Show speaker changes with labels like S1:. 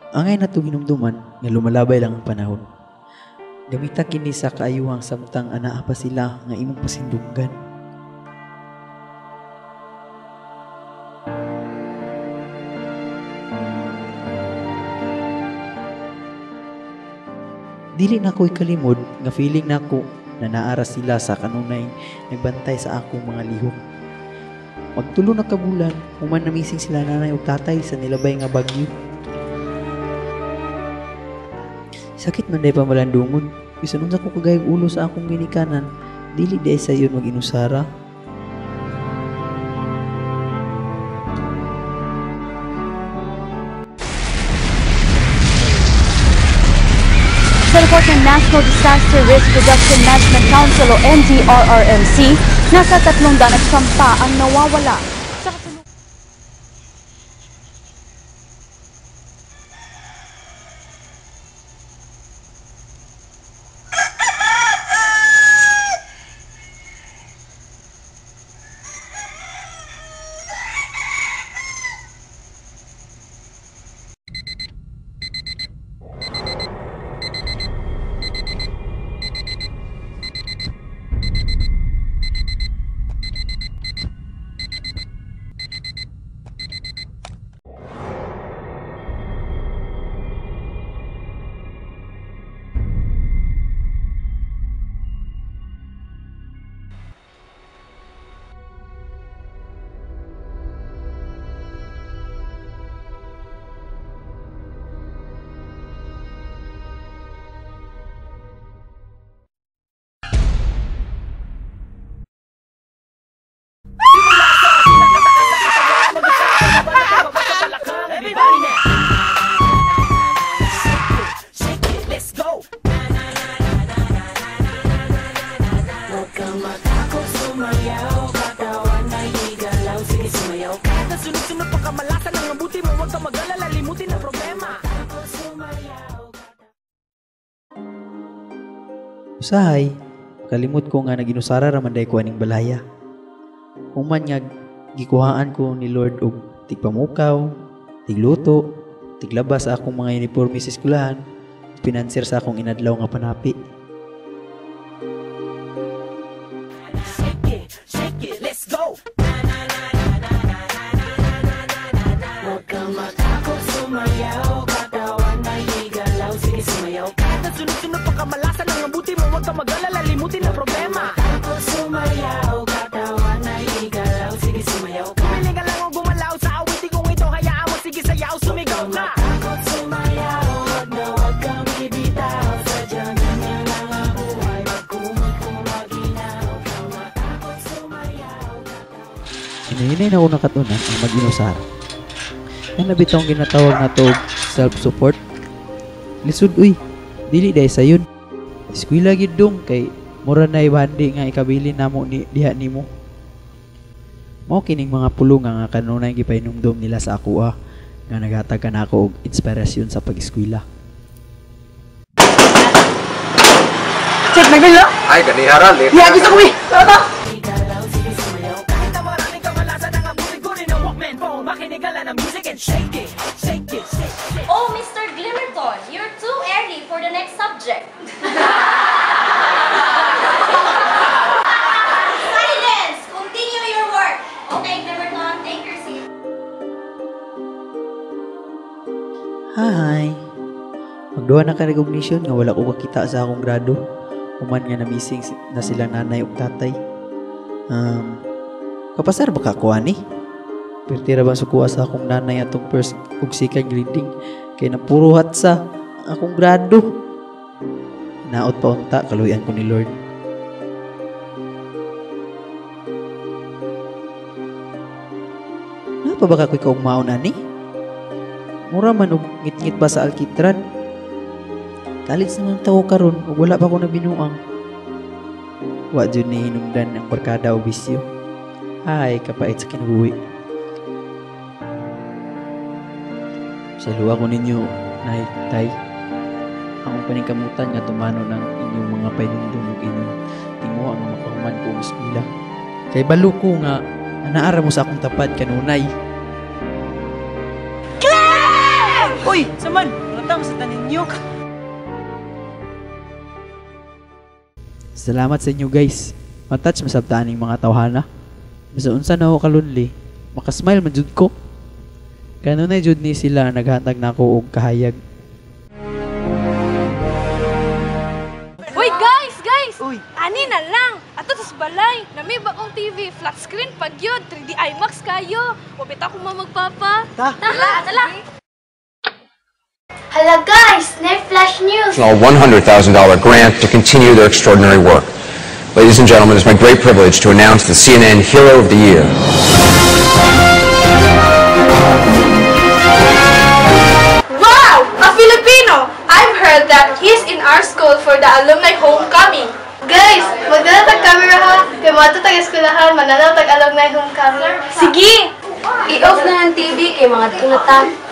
S1: Angay na itong hinumduman nga lumalabay lang ang panahon. Gamita kini sa kaayuhang samtang anaa pa sila nga imong pasindunggan. Dili na ko'y kalimod nga feeling nako na naara sila sa kanunay nagbantay sa akong mga lihok. Magtulo na kabulan, human namising sila nanay o tatay sa nilabay nga bagyo. Sakit man day pamalandungon, bisan unsa ko kagayog ulo sa akong ginikanan, dili day sa yun mag-inusara.
S2: Sa report ng National Disaster Risk Reduction Management Council o NDRRMC, nasa 300 sampa ang nawawala. Sa
S1: Usahay, kalimot ko nga naginusara raman day ko aning balaya. Human nga gikuhaan ko ni Lord og tigpamukaw, tigluto, tiglabas sa akong mga uniforme sa eskwelahan, pinanser sa akong inadlaw nga panapi.
S3: Sunod-sunod pa kamalasan ang mabuti mo, huwag ka mag-alala, limutin ang problema. Ako sumayaw, katawan ay igalaw, sige sumayaw ka. Pumili ka lang o gumalaw sa awitin kong ito, hayaan mo, sige sayaw, sumigaw na. Ako sumayaw, wag na wag kang ibitaw, sadyang ganyan lang ang buhay, magkumag kumaginaw, ako sumayaw, katawan.
S1: Hinay na ako nakatunan ang mag-inusara. Yan nabitong ginatawag na to self-support. Lisod uy, dili day sa yun. Eskwela gid dong kay mura na ibandi nga ikabili namo ni diha nimo. Mao kining mga pulong nga kanunay gipainumdom nila sa ako nga naghatag kanako og inspirasyon sa pag-eskwela.
S4: Check nagbilo.
S5: Ay ganihara le.
S4: Ya gusto ko eh. Tara.
S6: Oh, Mr. Glimmerton, you're too early for the next subject. Silence! Continue your work. Okay, Glimmerton, take your seat.
S1: Hi. Magduha na ka recognition nga wala ko kakita sa akong grado. Human nga na-missing na sila nanay ug tatay. Kapasar ba ka kuha ni? Pertira ba sukuha sa akong nanay atong first ug second grading kay napuruhat sa akong grado. Naot pa unta kaluyan ko ni Lord. Napa ba ka ko'y kaugmaon ani? Mura man og ngit-ngit ba sa alkitran? Kalit sa mga tao karon ug wala pa ko nabinuang. Wa jud ni hinungdan ang barkada o bisyo. Ay, kapait sa kinabuhi. Saluwa ko ninyo, nay, tay. Akong paningkamutan nga tumano ng inyong mga painundong ug inyong tinguha nga makahuman ko ang eskwela. Kay balo ko nga, anaara mo sa akong tapat kanunay.
S4: Uy, saman, natang sa taninyo.
S1: Salamat sa inyo guys. Matouch masabtaan ng mga tawhana. Basta unsa na ako kalunli, makasmile man jud ko. Kanunay jud ni sila naghatag na ako og kahayag.
S5: Uy, guys!
S4: Uy.
S5: Ani na lang! Ato sa balay, nami bagong TV, flat screen, pagyod, 3D IMAX kayo. Wabit ako magpapa.
S6: Tala! Hala guys, flash news!
S7: A $100,000 grant to continue their extraordinary work. Ladies and gentlemen, it's my great privilege to announce the CNN Hero of the Year.
S5: Wow! A Filipino! I've heard that he's in our school for the alumni homecoming.
S8: Guys, magdala camera ha. Kaya mga ito taga-eskulahan, mananaw tag-alumni homecoming.
S5: Sige!
S8: I-off na ng TV kay mga tunatan.